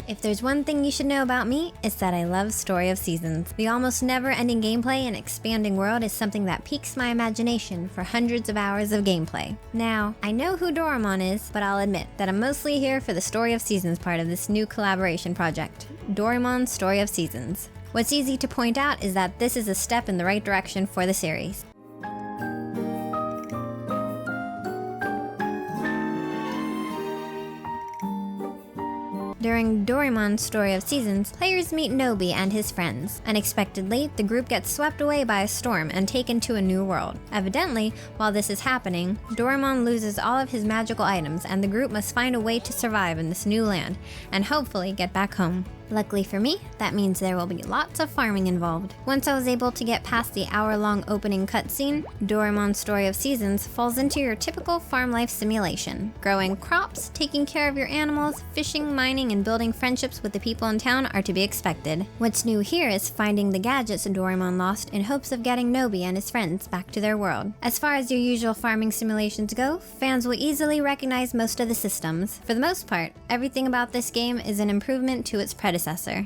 If there's one thing you should know about me, it's that I love Story of Seasons. The almost never-ending gameplay and expanding world is something that piques my imagination for hundreds of hours of gameplay. Now, I know who Doraemon is, but I'll admit that I'm mostly here for the Story of Seasons part of this new collaboration project, Doraemon Story of Seasons. What's easy to point out is that this is a step in the right direction for the series. During Doraemon's Story of Seasons, players meet Nobi and his friends. Unexpectedly, the group gets swept away by a storm and taken to a new world. Evidently, while this is happening, Doraemon loses all of his magical items and the group must find a way to survive in this new land, and hopefully get back home. Luckily for me, that means there will be lots of farming involved. Once I was able to get past the hour-long opening cutscene, Doraemon's Story of Seasons falls into your typical farm life simulation. Growing crops, taking care of your animals, fishing, mining, and building friendships with the people in town are to be expected. What's new here is finding the gadgets Doraemon lost in hopes of getting Nobi and his friends back to their world. As far as your usual farming simulations go, fans will easily recognize most of the systems. For the most part, everything about this game is an improvement to its predecessor.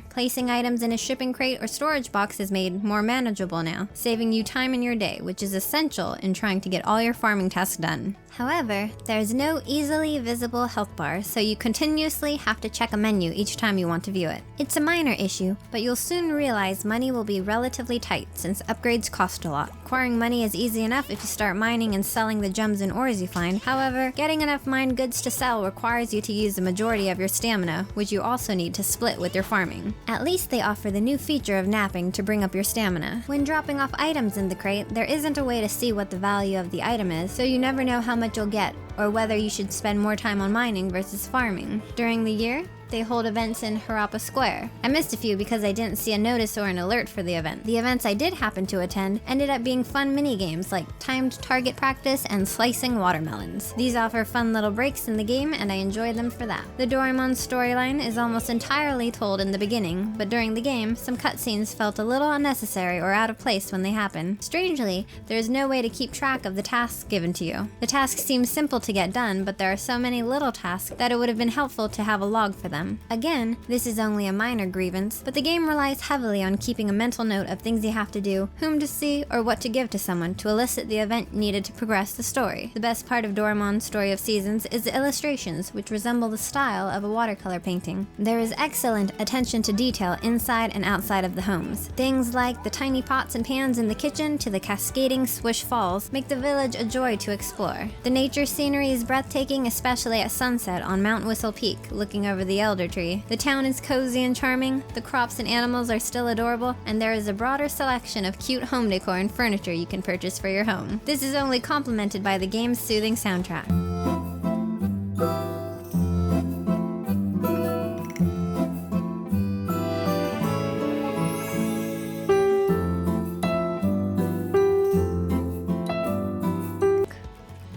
Placing items in a shipping crate or storage box is made more manageable now, saving you time in your day, which is essential in trying to get all your farming tasks done. However, there's no easily visible health bar, so you continuously have to check a menu each time you want to view it. It's a minor issue, but you'll soon realize money will be relatively tight since upgrades cost a lot. Acquiring money is easy enough if you start mining and selling the gems and ores you find. However, getting enough mined goods to sell requires you to use the majority of your stamina, which you also need to split with your farming. At least they offer the new feature of napping to bring up your stamina. When dropping off items in the crate, there isn't a way to see what the value of the item is, so you never know how much you'll get, or whether you should spend more time on mining versus farming. During the year, they hold events in Harappa Square. I missed a few because I didn't see a notice or an alert for the event. The events I did happen to attend ended up being fun mini-games like timed target practice and slicing watermelons. These offer fun little breaks in the game and I enjoy them for that. The Doraemon storyline is almost entirely told in the beginning, but during the game, some cutscenes felt a little unnecessary or out of place when they happen. Strangely, there is no way to keep track of the tasks given to you. The tasks seem simple to get done, but there are so many little tasks that it would have been helpful to have a log for them. Again, this is only a minor grievance, but the game relies heavily on keeping a mental note of things you have to do, whom to see, or what to give to someone to elicit the event needed to progress the story. The best part of Doraemon's Story of Seasons is the illustrations, which resemble the style of a watercolor painting. There is excellent attention to detail inside and outside of the homes. Things like the tiny pots and pans in the kitchen to the cascading swish falls make the village a joy to explore. The nature scenery is breathtaking, especially at sunset on Mount Whistle Peak, looking over the elder tree. The town is cozy and charming, the crops and animals are still adorable, and there is a broader selection of cute home decor and furniture you can purchase for your home. This is only complemented by the game's soothing soundtrack.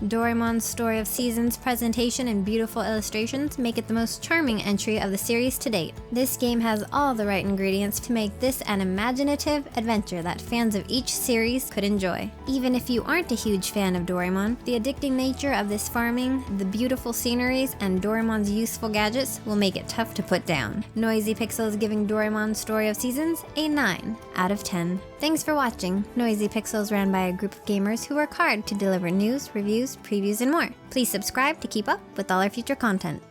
Doraemon's Story of Seasons presentation and beautiful illustrations make it the most charming entry of the series to date. This game has all the right ingredients to make this an imaginative adventure that fans of each series could enjoy. Even if you aren't a huge fan of Doraemon, the addicting nature of this farming, the beautiful sceneries, and Doraemon's useful gadgets will make it tough to put down. Noisy Pixels giving Doraemon's Story of Seasons a 9 out of 10. Thanks for watching. Noisy Pixels ran by a group of gamers who work hard to deliver news, reviews, previews, and more. Please subscribe to keep up with all our future content.